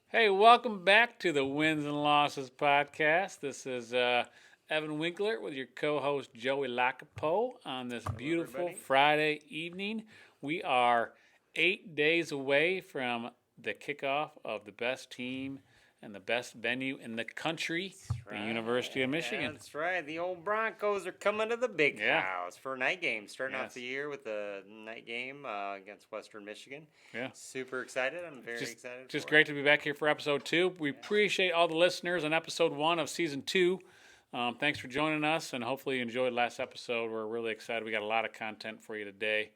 Hey, welcome back to the Wins and Losses podcast. This is Evan Winkler with your co-host Joey Lacapo on this Hello, beautiful everybody. Friday evening. We are 8 days away from the kickoff of the best team and the best venue in the country, That's the University of right. Michigan. That's right. The old Broncos are coming to the big Yeah, house for a night game. Starting off the yes, year with the night game against Western Michigan. yeah. Super excited. I'm very Just, excited just for it. great to be back here for episode 2. We Yeah. appreciate all the listeners on episode 1 of season 2. Thanks for joining us, and hopefully you enjoyed last episode. We're really excited. We got a lot of content for you today,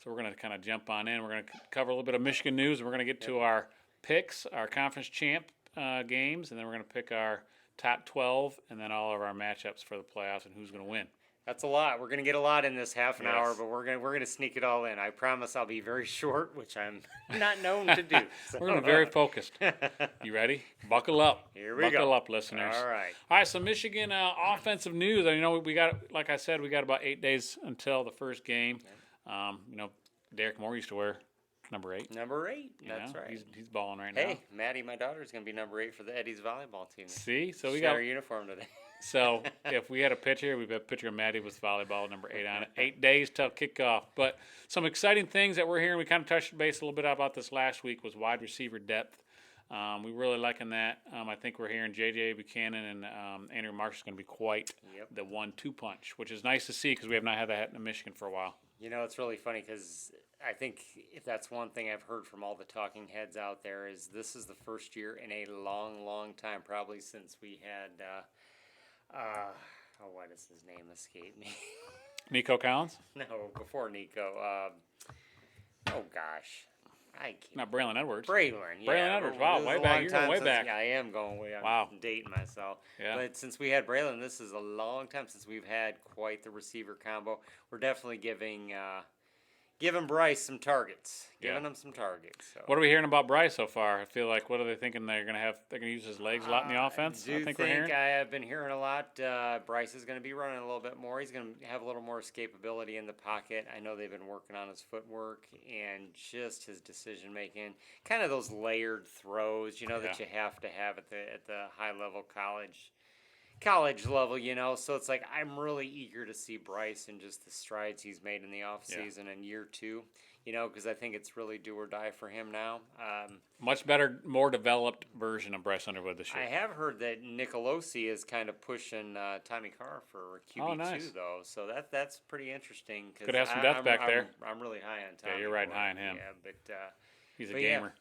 so we're going to kind of jump on in. We're going to cover a little bit of Michigan news, and we're going to get Yep. to our picks, our conference champ games, and then we're going to pick our top 12, and then all of our matchups for the playoffs and who's going to win. That's a lot. We're gonna get a lot in this half an hour, Yes. but we're gonna sneak it all in. I promise I'll be very short, which I'm not known to do. So. We're going to be very focused. You ready? Buckle up. Here we Buckle go. up, listeners. All right. All right, so Michigan offensive news. We got, like I said, we got about 8 days until the first game. Derek Moore used to wear number 8. Number 8. You That's know? right. He's balling right now. Hey, Maddie, my daughter, is gonna be number 8 for the Eddie's volleyball team. See, so She we got got. her uniform today. So if we had a picture, we'd have a picture of Maddie with volleyball number 8 on it. 8 days till kickoff. But some exciting things that we're hearing. We kind of touched base a little bit about this last week was wide receiver depth. We really liking that. I think we're hearing J.J. Buchanan and Andrew Marsh is going to be quite Yep. the 1-2 punch, which is nice to see because we have not had that in Michigan for a while. You know, it's really funny because I think if that's one thing I've heard from all the talking heads out there is this is the first year in a long, long time, probably since we had, why does his name escape me? Nico Collins? No, before Nico. Oh gosh, I can't. Not Braylon Edwards. Braylon, yeah. Braylon Edwards, wow, This is way a back. long You're going time way since- back. Yeah, I am going way. I'm Wow. dating myself. Yeah. But since we had Braylon, this is a long time since we've had quite the receiver combo. We're definitely giving Bryce some targets. Giving Yeah. him some targets. So. What are we hearing about Bryce so far? I feel like what are they thinking they're going to have? They're going to use his legs a lot in the offense. I I think we're hearing. I have been hearing a lot. Bryce is going to be running a little bit more. He's going to have a little more escapability in the pocket. I know they've been working on his footwork and just his decision making. Kind of those layered throws, that you have to have at the high level college level, So it's like I'm really eager to see Bryce and just the strides he's made in the offseason and year 2. Because I think it's really do or die for him now. Much better, more developed version of Bryce Underwood this I year. have heard that Nicolosi is kind of pushing Tommy Carr for QB2, nice. though. So that's pretty interesting. Cause Could have some depth back there. I'm really high on Tommy. Yeah, you're riding high on him. Yeah, but He's a but gamer.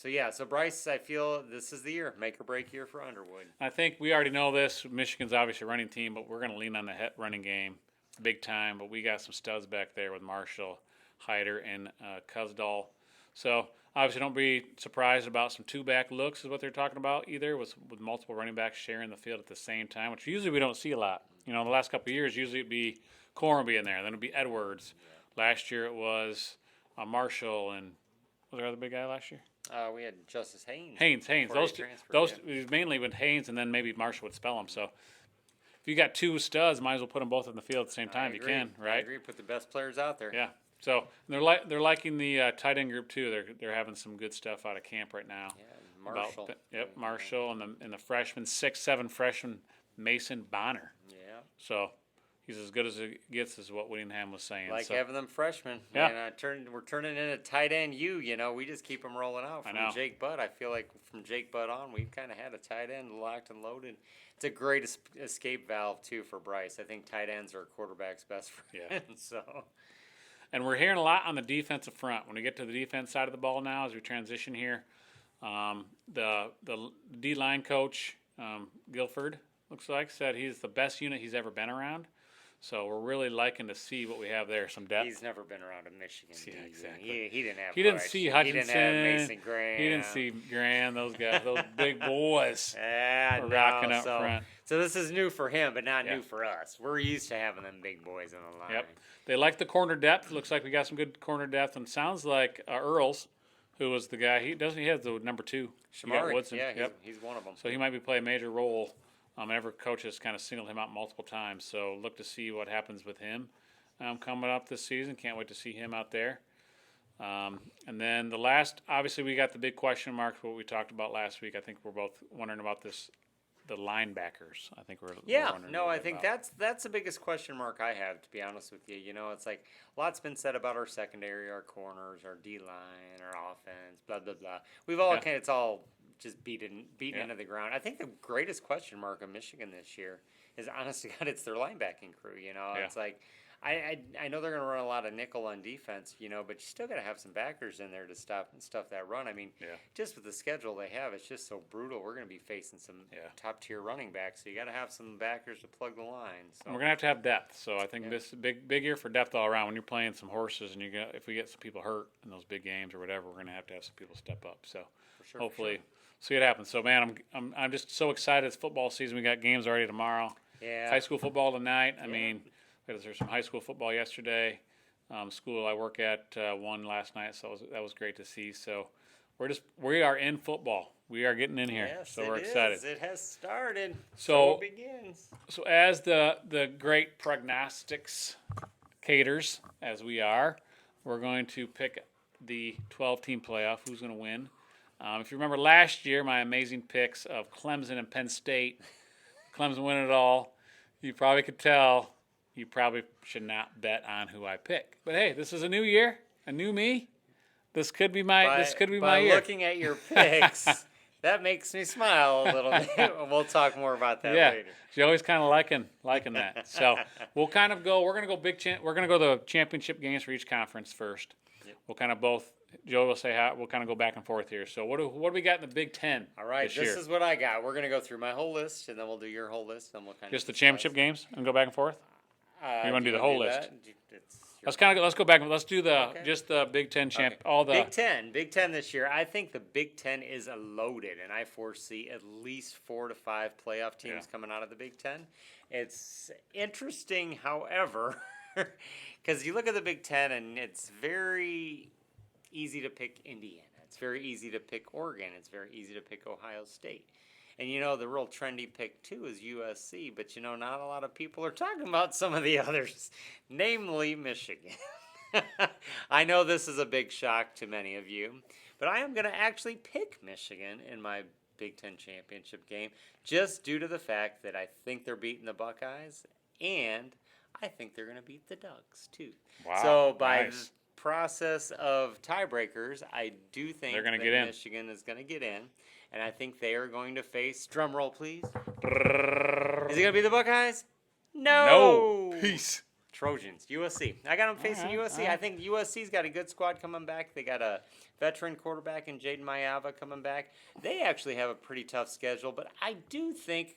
yeah. So Bryce, I feel this is the year, make or break year for Underwood. I think we already know this. Michigan's obviously a running team, but we're going to lean on the running game big time. But we got some studs back there with Marshall, Hyder, and Kuzdal. So obviously, don't be surprised about some two-back looks is what they're talking about either, with multiple running backs sharing the field at the same time, which usually we don't see a lot. The last couple of years, usually it'd be Cornby in there, then it'd be Edwards. Yeah. Last year it was Marshall, and was there other big guy last year? We had Justice Haynes. Haynes. Those mainly with Haynes, and then maybe Marshall would spell them. So if you got two studs, might as well put them both in the field at the same time. I You agree. can, right? I agree. Put the best players out there. Yeah. So they're liking the tight end group too. They're having some good stuff out of camp right now. Yeah, Marshall. Marshall and the freshman 6'7" freshman Mason Bonner. Yeah. So he's as good as it gets, is what Whittingham was saying. Like having them freshmen. Yeah. And we're turning in a tight end. We just keep them rolling out from Jake Butt. I feel like from Jake Butt on, we've kind of had a tight end locked and loaded. It's a great escape valve too for Bryce. I think tight ends are a quarterback's best friend. Yeah. So. And we're hearing a lot on the defensive front. When we get to the defense side of the ball now, as we transition here, the D-line coach, Guilford, looks like, said he's the best unit he's ever been around. So we're really liking to see what we have there, some depth. He's never been around in Michigan. Yeah, exactly. He didn't have. He didn't see Hutchinson. He didn't have Mason Graham. He didn't see Graham. Those guys, those big boys, rocking up front. So this is new for him, but not new for us. We're used to having them big boys on the line. Yep. They like the corner depth. Looks like we got some good corner depth, and sounds like Earls, who was the guy. He has the number 2. Shamari. Woodson. Yeah, he's one of them. So he might be playing a major role. Every coach has kind of singled him out multiple times. So look to see what happens with him coming up this season. Can't wait to see him out there. And then the last, obviously, we got the big question marks, what we talked about last week. I think we're both wondering about this, the linebackers. I think we're Yeah, wondering a no, little I bit think about. that's the biggest question mark I have, to be honest with you. It's like a lot's been said about our secondary, our corners, our D line, our offense, blah blah blah. We've all Yeah, it's all just beaten yeah, into the ground. I think the greatest question mark of Michigan this year is, honest to God, it's their linebacking crew. yeah. It's like I know they're going to run a lot of nickel on defense, but you still got to have some backers in there to stop and stuff that run. I mean, Yeah. just with the schedule they have, it's just so brutal. We're going to be facing some Yeah. top tier running backs, so you got to have some backers to plug the line. So And we're gonna have depth. So I think Yep. this is big year for depth all around. When you're playing some horses, and if we get some people hurt in those big games or whatever, we're gonna have some people step up. So for sure, hopefully, see it happen. So man, I'm just so excited. It's football season. We got games already tomorrow. Yeah. High school football tonight. I Yeah. mean, there's some high school football yesterday. School I work at won last night, so that was great to see. So we are in football. We are getting in here, Yes, so we're excited. It has started. So- it begins. So as the great prognostics caters as we are, we're going to pick the 12-team playoff. Who's going to win? If you remember last year, my amazing picks of Clemson and Penn State, Clemson win it all. You probably could tell. You probably should not bet on who I pick. But hey, this is a new year, a new me. This could be my By year. looking at your picks, that makes me smile a little bit. We'll talk more about that Yeah, later. she's always kind of liking that. So we'll kind of go. We're gonna go We're gonna go the championship games for each conference first. Yep. We'll kind of both. Joe will say how. We'll kind of go back and forth here. So what do we got in the Big Ten? All right, this this year? is what I got. We're gonna go through my whole list, and then we'll do your whole list, and we'll kind of Just the championship games and go back and forth. You wanna do the whole list? Let's go back. Let's do just the Big Ten champ. Okay. All the Big Ten this year. I think the Big Ten is loaded, and I foresee at least 4 to 5 playoff teams Yeah. coming out of the Big Ten. It's interesting, however, because you look at the Big Ten, and it's very easy to pick Indiana. It's very easy to pick Oregon. It's very easy to pick Ohio State. And the real trendy pick too is USC, but not a lot of people are talking about some of the others, namely Michigan. I know this is a big shock to many of you, but I am going to actually pick Michigan in my Big Ten championship game just due to the fact that I think they're beating the Buckeyes and I think they're going to beat the Ducks too. Wow, So by nice. the process of tiebreakers, I do think They're gonna that get in. Michigan is going to get in, and I think they are going to face, drum roll please, is it going to be the Buckeyes? No. Peace. Trojans, USC. I got them facing All right, USC. all right. I think USC's got a good squad coming back. They got a veteran quarterback in Jaden Mayava coming back. They actually have a pretty tough schedule, but I do think,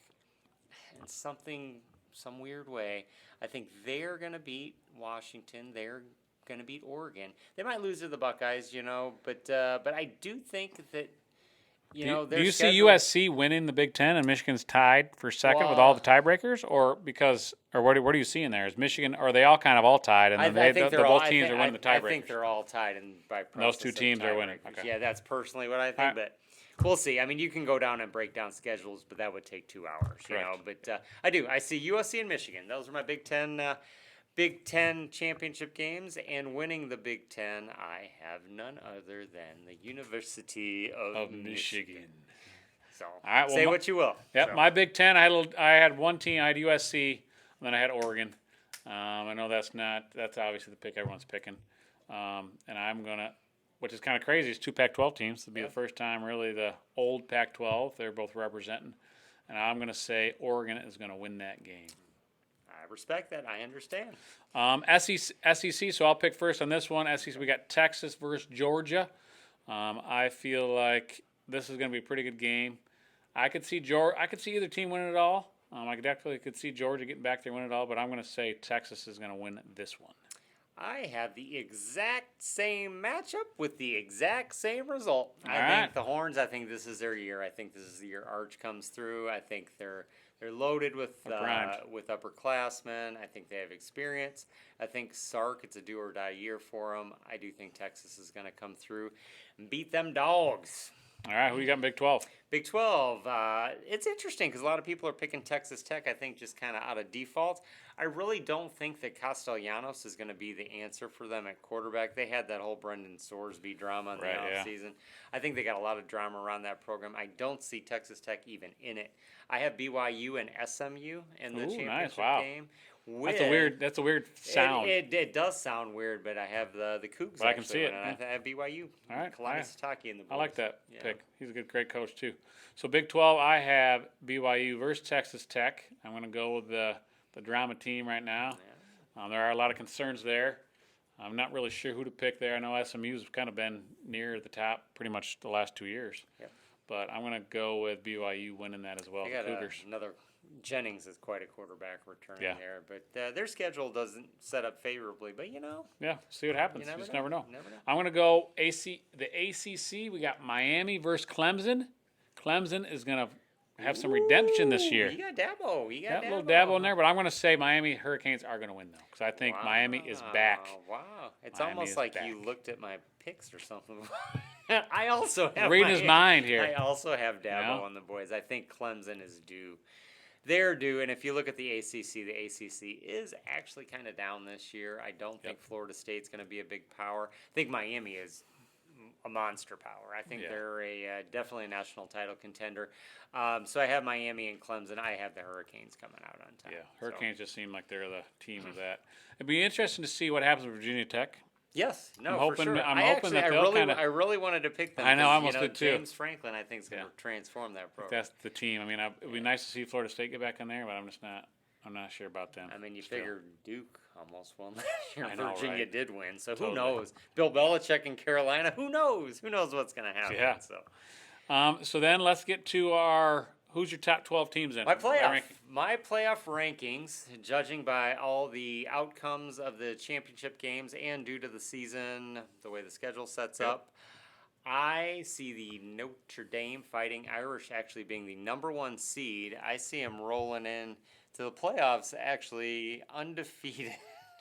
in some weird way, I think they're going to beat Washington. They're going to beat Oregon. They might lose to the Buckeyes, but I do think that, Do their you see schedule- USC winning the Big Ten and Michigan's tied for second with all the tiebreakers, or what are you seeing there? Is Michigan, or are they all kind of all tied and I then think the they're all, both teams are winning the I tiebreakers? think they're all tied, and by Those process two of teams are winning. tiebreakers. Okay. Yeah, that's personally what I think, All right. but we'll see. I mean, you can go down and break down schedules, but that would take 2 hours, Correct. But I do. I see USC and Michigan. Those are my Big Ten championship games, and winning the Big Ten, I have none other than the University of Michigan. So right, well, say what you will. Yep, So, my Big Ten. I had one team. I had USC, and then I had Oregon. I know that's obviously the pick everyone's picking, and I'm gonna, which is kind of crazy. It's 2 Pac-12 teams. It'll be the first time really the old Pac-12 they're both representing, and I'm gonna say Oregon is gonna win that game. I respect that. I understand. SEC. So I'll pick first on this one. SEC. We got Texas versus Georgia. I feel like this is gonna be a pretty good game. I could see either team winning it all. I definitely could see Georgia getting back there and winning it all, but I'm going to say Texas is going to win this one. I have the exact same matchup with the exact same result. All I right. think the Horns, I think this is their year. I think this is the year Arch comes through. I think they're loaded with Primed. upperclassmen. I think they have experience. I think Sark, it's a do or die year for them. I do think Texas is going to come through and beat them dogs. All right, who you got in Big 12? Big 12, it's interesting because a lot of people are picking Texas Tech, I think, just kind of out of default. I really don't think that Castellanos is going to be the answer for them at quarterback. They had that whole Brendan Sorsby drama in the offseason. I think they got a lot of drama around that program. I don't see Texas Tech even in it. I have BYU and SMU in the championship game. That's a weird sound. It does sound weird, but I have the Cougs. But I can see it. I have BYU. All right. Kalani Sitake in the boys. I like that pick. He's a great coach too. So Big 12, I have BYU versus Texas Tech. I'm going to go with the drama team right now. Yeah. There are a lot of concerns there. I'm not really sure who to pick there. I know SMU's kind of been near the top pretty much the last 2 years. Yep. But I'm going to go with BYU winning that as well. They got another Jennings is quite a quarterback returning there, but their schedule doesn't set up favorably. But yeah, see what happens. You just never know. Never know. I'm going to go the ACC. We got Miami versus Clemson. Clemson is going to have some redemption this year. You got Dabo. You got a little Dabo in there, but I'm going to say Miami Hurricanes are going to win though, because I think Miami is back. Wow, it's almost like you looked at my picks or something. I also have reading his mind here. I also have Dabo on the boys. I think Clemson is due. They're due, and if you look at the ACC is actually kind of down this year. I don't think Florida State's going to be a big power. I think Miami is a monster power. I think they're definitely a national title contender. So I have Miami and Clemson. I have the Hurricanes coming out on top. Yeah, Hurricanes just seem like they're the team of that. It'd be interesting to see what happens with Virginia Tech. Yes, I'm hoping, for sure. I'm hoping that they'll kind of. I really wanted to pick them. I know, I almost did too. James Franklin, I think, is going to transform that program. That's the team. I mean, it'd be nice to see Florida State get back in there, but I'm not sure about them. I mean, you figure Duke almost won last year. I know, Virginia did win, so who knows? Bill Belichick in Carolina, who knows? Who knows what's going to happen? Yeah. So then let's get to who's your top 12 teams in? My playoff rankings, judging by all the outcomes of the championship games and due to the season, the way the schedule sets up, I see the Notre Dame Fighting Irish actually being the number 1 seed. I see them rolling in to the playoffs actually undefeated.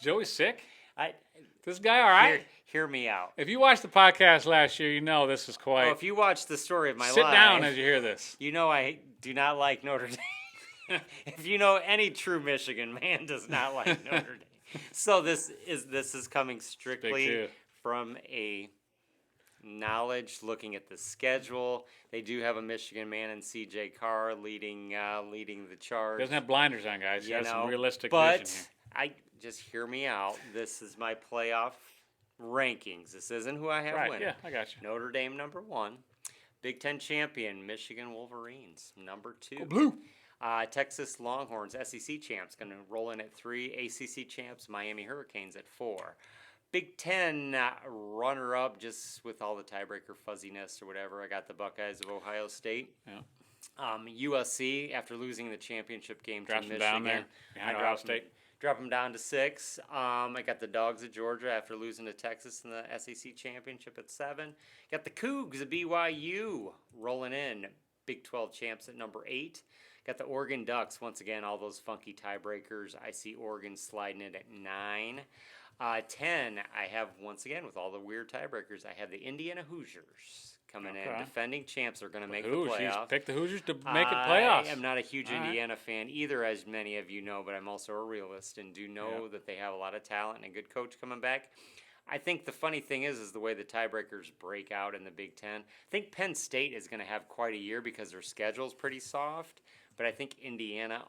Joey's sick? This guy all right? Hear me out. If you watched the podcast last year, you know this is quite... if you watched the story of my life... Sit down as you hear this. You know I do not like Notre Dame. If you know, any true Michigan man does not like Notre Dame. So this is coming strictly from a knowledge, looking at the schedule. They do have a Michigan man in C.J. Carr leading the charge. Doesn't have blinders on, guys. He has some realistic vision here. Just hear me out. This is my playoff rankings. This isn't who I have winning. Yeah, I got you. Notre Dame number 1. Big Ten champion, Michigan Wolverines, number 2. Go Blue. Texas Longhorns, SEC champs, going to roll in at 3. ACC champs, Miami Hurricanes at 4. Big Ten runner-up, just with all the tiebreaker fuzziness or whatever. I got the Buckeyes of Ohio State. Yeah. USC, after losing the championship game Drops to Michigan. Down there behind Ohio State. Drop them down to 6. I got the Dogs of Georgia after losing to Texas in the SEC championship at 7. Got the Cougs of BYU rolling in. Big 12 champs at number 8. Got the Oregon Ducks, once again, all those funky tiebreakers. I see Oregon sliding in at 9. 10, I have, once again, with all the weird tiebreakers, I have the Indiana Hoosiers coming in. Defending champs are going to make the playoff. Pick the Hoosiers to make it playoffs. I am not a huge Indiana fan either, as many of you know, but I'm also a realist and do know that they have a lot of talent and a good coach coming back. I think the funny thing is the way the tiebreakers break out in the Big Ten. I think Penn State is going to have quite a year because their schedule is pretty soft. But I think Indiana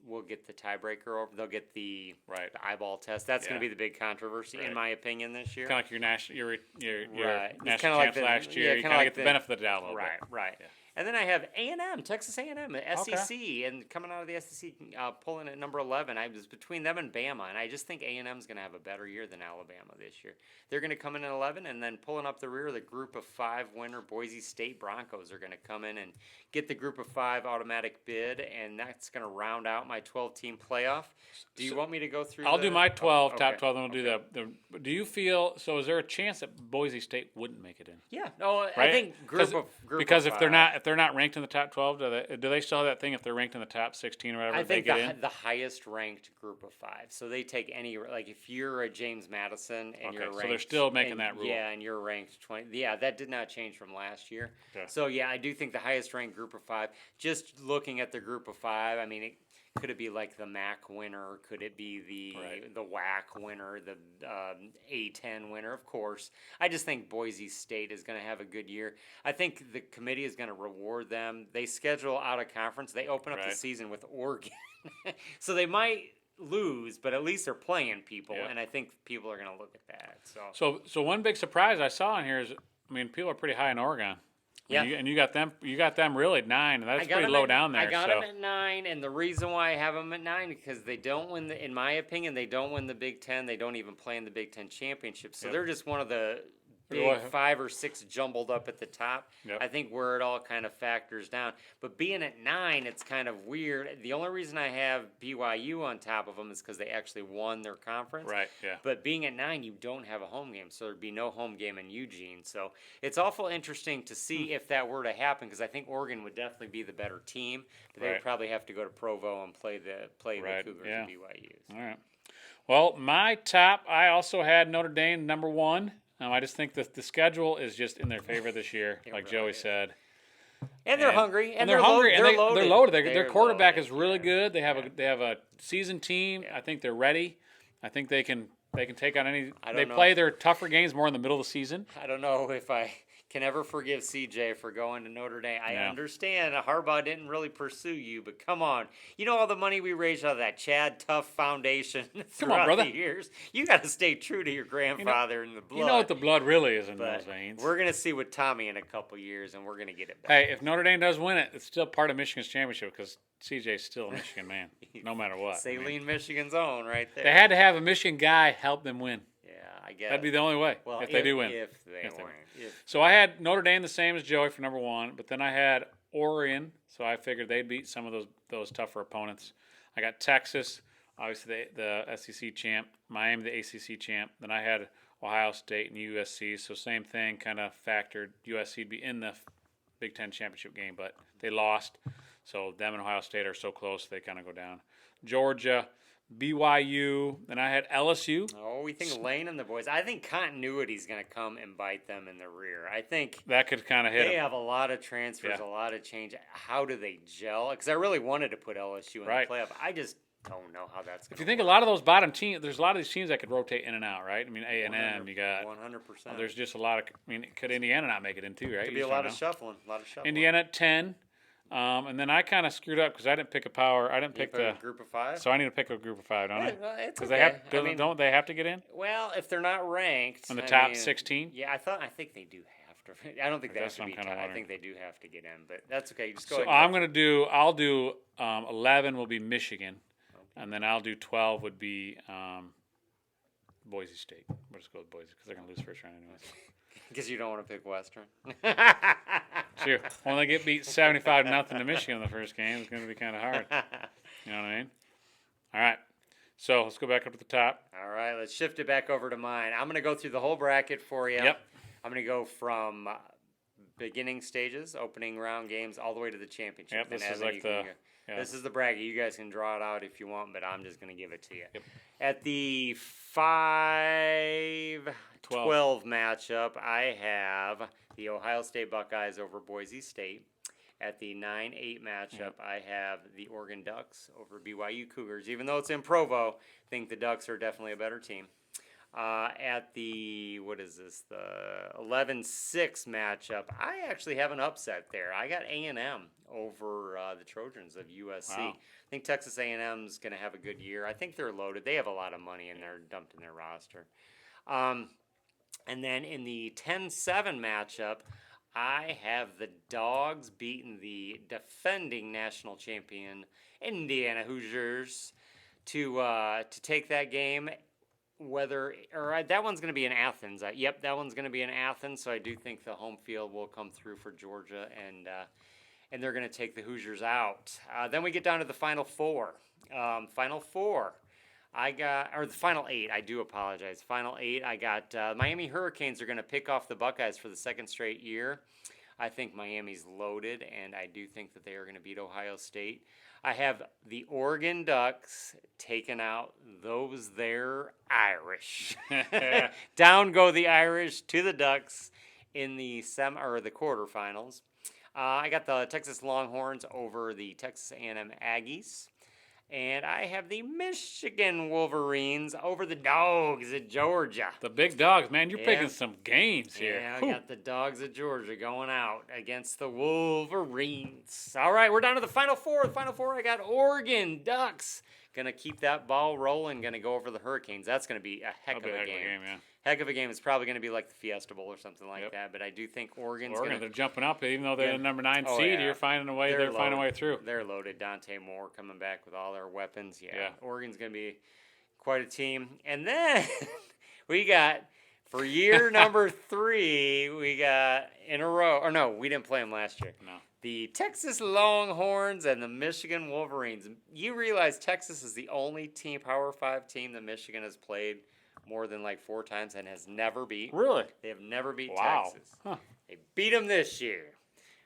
will get the tiebreaker over. They'll get the eyeball test. That's going to be the big controversy, in my opinion, this year. Kind of like your national It's champs like last year. You kind of get the benefit of the doubt a little bit. Right. Yeah. And then I have A&M, Texas A&M, SEC, and coming out of the SEC, pulling at number 11. I was between them and Bama, and I just think A&M is going to have a better year than Alabama this year. They're going to come in at 11, and then pulling up the rear, the Group of 5 winner Boise State Broncos are going to come in and get the Group of 5 automatic bid, and that's going to round out my 12-team playoff. Do you want me to go through? I'll do my 12, top 12, then we'll do that. Do you feel so? Is there a chance that Boise State wouldn't make it in? Yeah. No, I think group because of if they're not they're not ranked in the top 12, do they still have that thing if they're ranked in the top 16 or whatever? I think they get in? the highest ranked group of 5. So they take any, like if you're a James Madison and you're Okay, ranked, so they're still making and, that rule. Yeah, and you're ranked 20. Yeah, that did not change from last year. Okay. So yeah, I do think the highest ranked group of 5. Just looking at the group of 5, I mean, could it be like the MAC winner? Could it be the WAC winner, the A10 winner? Of course. I just think Boise State is going to have a good year. I think the committee is going to reward them. They schedule out of conference. They open up the season with Oregon. So they might lose, but at least they're playing people, and I think people are going to look at that. So one big surprise I saw in here is, I mean, people are pretty high in Oregon. Yeah, and you got them really at 9, and that's pretty low down there. I got them at 9, and the reason why I have them at 9 is because they don't win in my opinion, they don't win the Big Ten. They don't even play in the Big Ten championship. So they're just one of the big 5 or 6 jumbled up at the top. I think where it all kind of factors down. But being at 9, it's kind of weird. The only reason I have BYU on top of them is because they actually won their conference. Right, yeah. But being at 9, you don't have a home game, so there'd be no home game in Eugene. So it's awful interesting to see if that were to happen, because I think Oregon would definitely be the better team. But they would probably have to go to Provo and play the Cougars and BYUs. All right. Well, my top, I also had Notre Dame number 1. I just think that the schedule is just in their favor this year, like Joey said. And they're hungry. And they're hungry. They're loaded. They're loaded. Their quarterback is really good. They have a seasoned team. I think they're ready. I think they can take on any. They play their tougher games more in the middle of the season. I don't know if I can ever forgive CJ for going to Notre Dame. I understand Harbaugh didn't really pursue you, but come on. You know all the money we raised out of that Chad Tuff Foundation throughout the years? You got to stay true to your grandfather and the blood. You know what the blood really is in those veins. We're going to see with Tommy in a couple years, and we're going to get it back. Hey, if Notre Dame does win it, it's still part of Michigan's championship because CJ's still a Michigan man, no matter what. Saline Michigan's own right there. They had to have a Michigan guy help them win. I guess. That'd be the only way if they do win. If they win. So I had Notre Dame the same as Joey for number 1, but then I had Oregon, so I figured they'd beat some of those tougher opponents. I got Texas, obviously the SEC champ, Miami the ACC champ. Then I had Ohio State and USC, so same thing, kind of factored USC'd be in the Big Ten championship game, but they lost. So them and Ohio State are so close, they kind of go down. Georgia, BYU, and I had LSU. Oh, we think Lane and the boys. I think continuity is going to come and bite them in the rear. I think that could kind of hit them. They have a lot of transfers, a lot of change. How do they gel? Because I really wanted to put LSU in the playoff. I just don't know how that's going to If you think a lot of those bottom teams, there's a lot of these teams that could rotate in and out, right? I mean, A&M, you got 100%. There's just a lot of. I mean, could Indiana not make it in too, right? Could be a lot of shuffling. Indiana at 10. And then I kind of screwed up because I didn't pick a power. I didn't pick the group of 5. So I need to pick a group of 5, don't I? Because they have. Don't they have to get in? Well, if they're not ranked in the top 16. Yeah, I think they do have to. I don't think they have to be. I think they do have to get in, but that's okay. Just go ahead. I'll do 11 will be Michigan, and then I'll do 12 would be Boise State. We'll just go with Boise because they're gonna lose first round anyways. Because you don't want to pick Western. Sure. When they get beat 75-0 to Michigan in the first game, it's going to be kind of hard. You know what I mean? All right. So let's go back up to the top. All right. Let's shift it back over to mine. I'm going to go through the whole bracket for you. Yep. I'm going to go from beginning stages, opening round games, all the way to the championship. Yep, this is like This is the bracket. You guys can draw it out if you want, but I'm just going to give it to you. Yep. At the 5-12 matchup, I have the Ohio State Buckeyes over Boise State. At the 9-8 matchup, I have the Oregon Ducks over BYU Cougars. Even though it's in Provo, I think the Ducks are definitely a better team. At the, the 11-6 matchup, I actually have an upset there. I got A&M over the Trojans of USC. Wow. I think Texas A&M is going to have a good year. I think they're loaded. They have a lot of money in there dumped in their roster. And then in the 10-7 matchup, I have the Dogs beating the defending national champion Indiana Hoosiers to take that game. That one's going to be in Athens. That one's going to be in Athens. So I do think the home field will come through for Georgia, and they're going to take the Hoosiers out. Then we get down to the Final Four. The Final 8. I do apologize. Final 8. I got Miami Hurricanes are going to pick off the Buckeyes for the second straight year. I think Miami's loaded, and I do think that they are going to beat Ohio State. I have the Oregon Ducks taking out those there Irish. Down go the Irish to the Ducks in the the quarterfinals. I got the Texas Longhorns over the Texas A&M Aggies. And I have the Michigan Wolverines over the Dogs at Georgia. The big dogs, man. You're picking some games here. Yeah, I got the Dogs at Georgia going out against the Wolverines. All right, we're down to the Final Four. The Final Four, I got Oregon Ducks. Going to keep that ball rolling. Going to go over the Hurricanes. That's going to be a heck of a game. Yeah. Heck of a game. It's probably going to be like the Fiesta Bowl or something like that. But I do think Oregon's going to. They're jumping up, even though they're the number 9 seed. You're finding a way. They're finding a way through. They're loaded. Dante Moore coming back with all their weapons. Yeah. Oregon's going to be quite a team. And then we got for year number 3, we got in a row. Or no, we didn't play them last year. No. The Texas Longhorns and the Michigan Wolverines. You realize Texas is the only Power 5 team that Michigan has played more than like 4 times and has never beat. Really? They have never beat Wow. Texas. Huh. They beat them this year.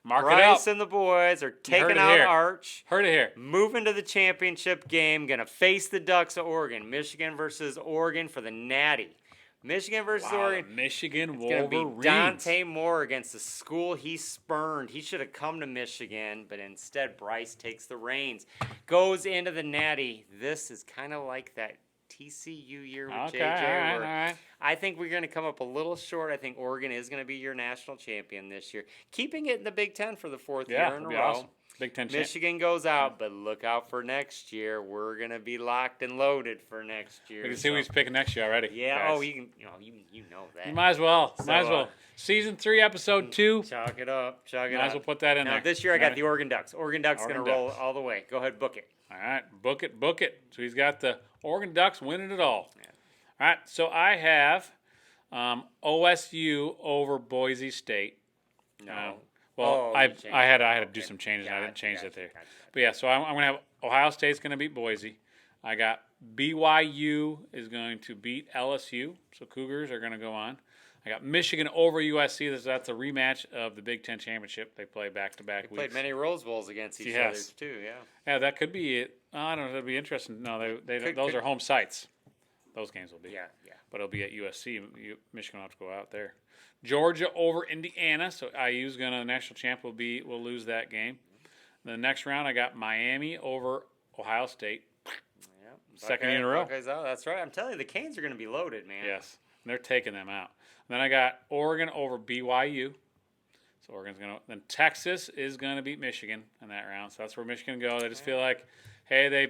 Mark Bryce it up. and the boys are taking out Arch. Heard it here. Moving to the championship game. Going to face the Ducks of Oregon. Michigan versus Oregon for the Natty. Michigan versus Oregon. Michigan Wolverines. It's going to be Dante Moore against the school he spurned. He should have come to Michigan, but instead Bryce takes the reins. Goes into the Natty. This is kind of like that TCU year with JJ. All right. I think we're going to come up a little short. I think Oregon is going to be your national champion this year. Keeping it in the Big Ten for the 4th year in a row. Awesome. Big Ten Michigan goes out, but look out for next year. We're going to be locked and loaded for next year. We can see who's picking next year already. Yeah, guys. you know that. You might as well. Season 3, episode 2. Chalk it up. Might as well put that in there. This year I got the Oregon Ducks. Oregon Ducks going to roll all the way. Go ahead, book it. All right, book it. So he's got the Oregon Ducks winning it all. Yeah. All right, so I have OSU over Boise State. No. I had to do some changes. I didn't change that there. Gotcha. But yeah, so I'm going to have Ohio State's going to beat Boise. I got BYU is going to beat LSU. So Cougars are going to go on. I got Michigan over USC. That's a rematch of the Big Ten championship. They play back-to-back weeks. Played many Rose Bowls against each other too. Yeah. Yeah, that could be it. I don't know. That'd be interesting. No, those are home sites. Those games will be. Yeah. But it'll be at USC. Michigan will have to go out there. Georgia over Indiana. So IU's going to the national champ will lose that game. The next round, I got Miami over Ohio State. Yep. Second in a row. That's right. I'm telling you, the Canes are going to be loaded, man. Yes. And they're taking them out. Then I got Oregon over BYU. So Oregon's going to. Then Texas is going to beat Michigan in that round. So that's where Michigan goes. I just feel like, I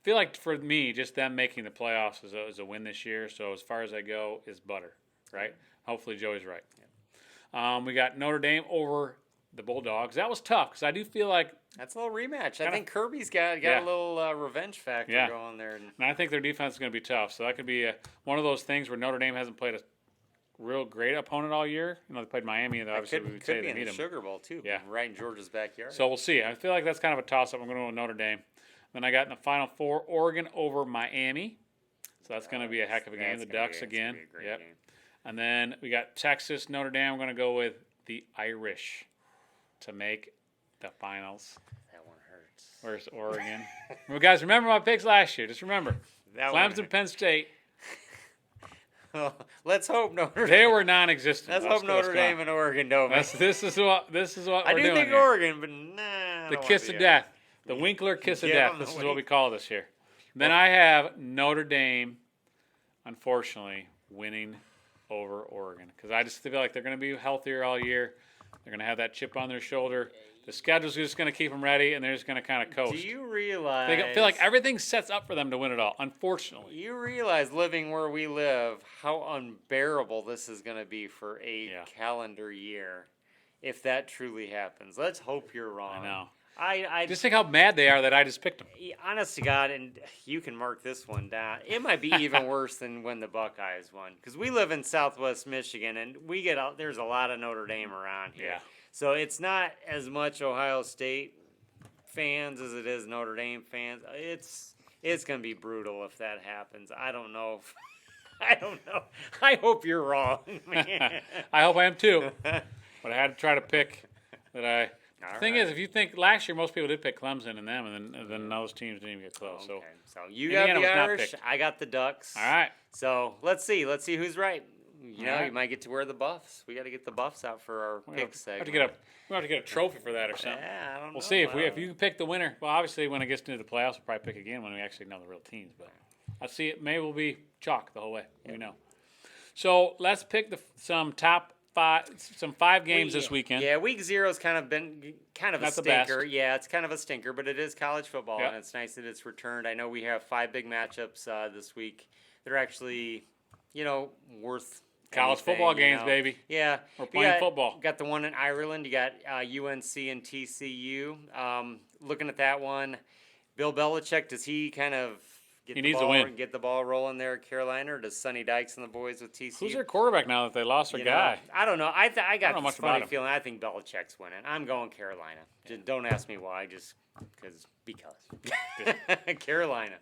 feel like for me, just them making the playoffs is a win this year. So as far as I go, is butter, right? Hopefully Joey's right. Yeah. We got Notre Dame over the Bulldogs. That was tough because I do feel like that's a little rematch. I think Kirby's got a little revenge factor going there. And I think their defense is going to be tough. So that could be one of those things where Notre Dame hasn't played a real great opponent all year. They played Miami, and obviously we would say they beat them. Could be in the Sugar Bowl too. Yeah, right in Georgia's backyard. So we'll see. I feel like that's kind of a toss-up. I'm going to go with Notre Dame. Then I got in the Final Four, Oregon over Miami. So that's going to be a heck of a game. The Ducks again. Yep. Game. And then we got Texas, Notre Dame. I'm going to go with the Irish to make the finals. That one hurts. Where's Oregon? Well, guys, remember my picks last year. Just remember. Clemson, Penn State. Let's hope Notre Dame. They were non-existent. Let's hope Notre Dame and Oregon don't. This is what we're doing. I do think here. Oregon, but nah. The kiss of death. The Winkler kiss of death. This is what we call this here. Then I have Notre Dame, unfortunately, winning over Oregon because I just feel like they're going to be healthier all year. They're going to have that chip on their shoulder. The schedule's just going to keep them ready, and they're just going to kind of coast. Do you realize? They feel like everything sets up for them to win it all, unfortunately. You realize, living where we live, how unbearable this is going to be for a calendar year if that truly happens. Let's hope you're wrong. I know. I just think how mad they are that I just picked them. Honest to God, and you can mark this one down. It might be even worse than when the Buckeyes won because we live in Southwest Michigan, and there's a lot of Notre Dame around here. Yeah. So it's not as much Ohio State fans as it is Notre Dame fans. It's going to be brutal if that happens. I don't know. I don't know. I hope you're wrong. I hope I am too. but I had to try to pick that I. The All thing right. is, if you think last year, most people did pick Clemson and them, and then those teams didn't even get close. Okay. So So you Indiana got was the not Irish. picked. I got the Ducks. All right. So let's see. Let's see who's right. You All know, right. you might get to wear the buffs. We got to get the buffs out for our We pick have segment. to get a we have to get a trophy for that or something. Yeah, I don't know. We'll see if you pick the winner. Well, obviously, when it gets into the playoffs, we'll probably pick again when we actually know the real teams. But I see it. Maybe we'll be chalk the whole way. We know. So let's pick some top five, some 5 games this weekend. Yeah, week 0's kind of been kind of Not a the best. stinker. Yeah, it's kind of a stinker, but it is college football, Yep. and it's nice that it's returned. I know we have 5 big matchups this week. They're actually, worth College anything, football games, baby. Yeah, We're You playing got- football. Got the one in Ireland. You got UNC and TCU. Looking at that one, Bill Belichick, does he kind of He needs to win. get the ball rolling there at Carolina, or does Sonny Dykes and the boys with TCU? Who's their quarterback now that they lost their You know, guy? I don't know. I got know this much about funny him. feeling. I think Belichick's winning. I'm going Carolina. Just don't ask me why. Just because. Carolina.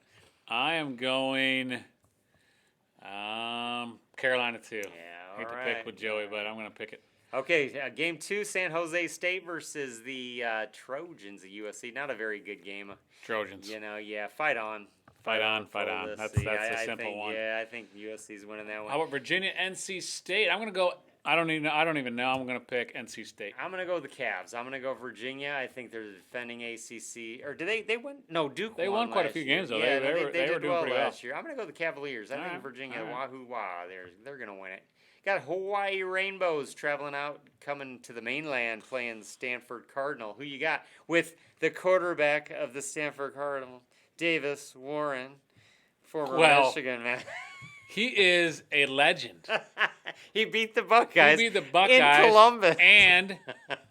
I am going Carolina too. Yeah. Hate all to right. pick with Joey, but I'm going to pick it. Okay, game 2, San Jose State versus the Trojans of USC. Not a very good game. Trojans. Yeah, fight on. Fight on. for That's this. the I simple think, one. Yeah, I think USC's winning that one. How about Virginia, NC State? I'm going to go. I don't even know. I'm going to pick NC State. I'm gonna go with the Cavs. I'm gonna go Virginia. I think they're the defending ACC. Or did they win? No, Duke. They won quite a last few year. games, though. Yeah, They were did doing pretty well. last year. I'm gonna go with the Cavaliers. I All think right, Virginia, all right. wahoo wah, they're gonna win it. Got Hawaii Rainbows traveling out, coming to the mainland, playing Stanford Cardinal. Who you got with the quarterback of the Stanford Cardinal, Davis Warren, former Well, Michigan man. He is a legend. He beat the Buckeyes. He beat the Buckeyes in Columbus and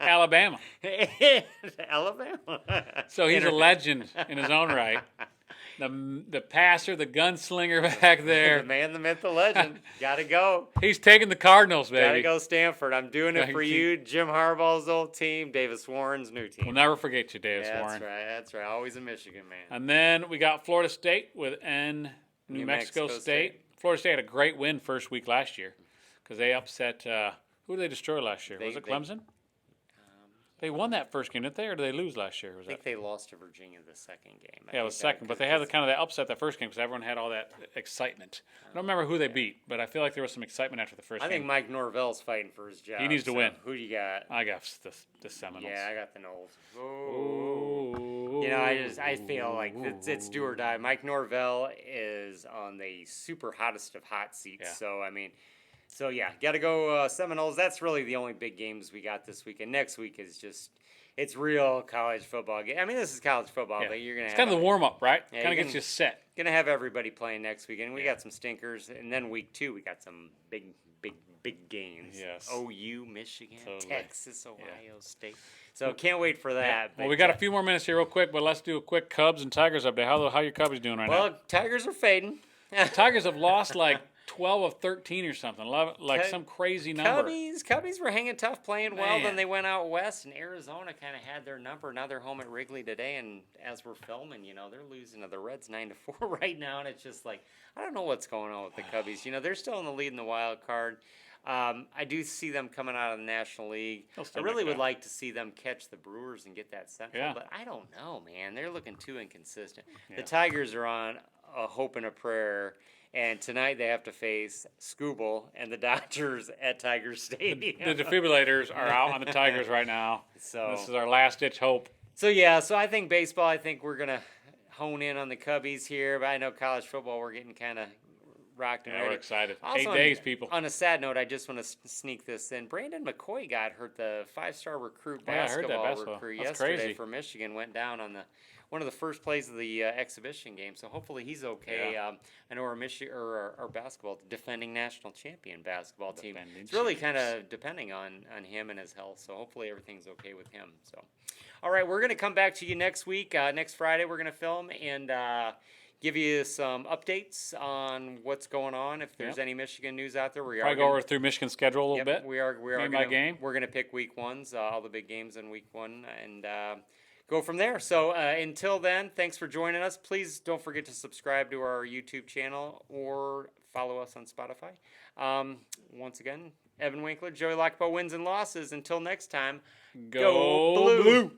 Alabama. and Alabama. So he's a legend in his own right. The passer, the gunslinger back The there. man, the myth, the legend. Gotta go. He's taking the Cardinals, baby. Gotta go Stanford. I'm doing it Yeah, for he- you. Jim Harbaugh's old team, Davis Warren's new team. We'll never forget you, Davis Yeah, Warren. That's right. Always a Michigan man. And then we got Florida State with New Mexico State. Florida State had a great win first week last year because they upset. Who did they destroy last year? Was it Clemson? They won that first game, didn't they, or did they lose last year? I think they lost to Virginia the second game. Yeah, it was second, but they had kind of that upset that first game because everyone had all that excitement. I don't remember who they beat, but I feel like there was some excitement after the first I game. think Mike Norvell's fighting for his job. He needs to so win. Who do you got? I got the Seminoles. Yeah, I got the Knowles. Ooh. I feel like it's do or die. Mike Norvell is on the super hottest of hot seats. Yeah. So got to go Seminoles. That's really the only big games we got this week. And next week is just it's real college football. I mean, this is college football, Yeah. but you're gonna It's have kind of the warm up, right? Yeah, kind of you gets can- you set. gonna have everybody playing next week, and we got some stinkers. And then week 2, we got some big games. Yes. OU, Michigan, Totally. Texas, Ohio State. So can't wait for that. Well, but, we got a few more minutes here, real quick, but let's do a quick Cubs and Tigers update. How your Cubs doing right now? Well, Tigers are fading. Tigers have lost like 12 of 13 or something, like Cub- some crazy number. Cubbies were hanging tough, playing well. Man. Then they went out west, and Arizona kind of had their number. Now they're home at Wrigley today, and as we're filming, they're losing to the Reds 9-4 right now, and it's just like I don't know what's going on with the Cubbies. They're still in the lead in the wild card. I do see them coming out of the National League. They'll I still really make it would out. like to see them catch the Brewers and get that Central, Yeah. but I don't know, man. They're looking too inconsistent. Yeah. The Tigers are on a hope and a prayer. And tonight they have to face Scooble and the Dodgers at Tiger Stadium. The defibrillators are out on the Tigers right now. So This is our last ditch hope. So I think baseball. I think we're gonna hone in on the Cubbies here, but I know college football. We're getting kind of rocked and Yeah, ready. we're excited. Also, 8 days, people. On a sad note, I just want to sneak this in. Brandon McCoy got hurt. The 5-star recruit, Yeah, I heard that basketball basketball. recruit, That's yesterday crazy. for Michigan went down on one of the first plays of the exhibition game. So hopefully he's okay. Yeah. I know our basketball defending national champion basketball team. Defending It's really champions. kind of depending on him and his health. So hopefully everything's okay with him. So, all right, we're gonna come back to you next week. Next Friday we're gonna film and give you some updates on what's going on. If there's Yep. any Michigan news out there, we are Probably go gonna- over through Michigan's schedule a little bit. we are Game by gonna, game. We're gonna pick week ones, all the big games in week 1, and go from there. So until then, thanks for joining us. Please don't forget to subscribe to our YouTube channel or follow us on Spotify. Once again, Evan Winkler, Joey Lockbaugh, wins and losses. Until next time, Go blue.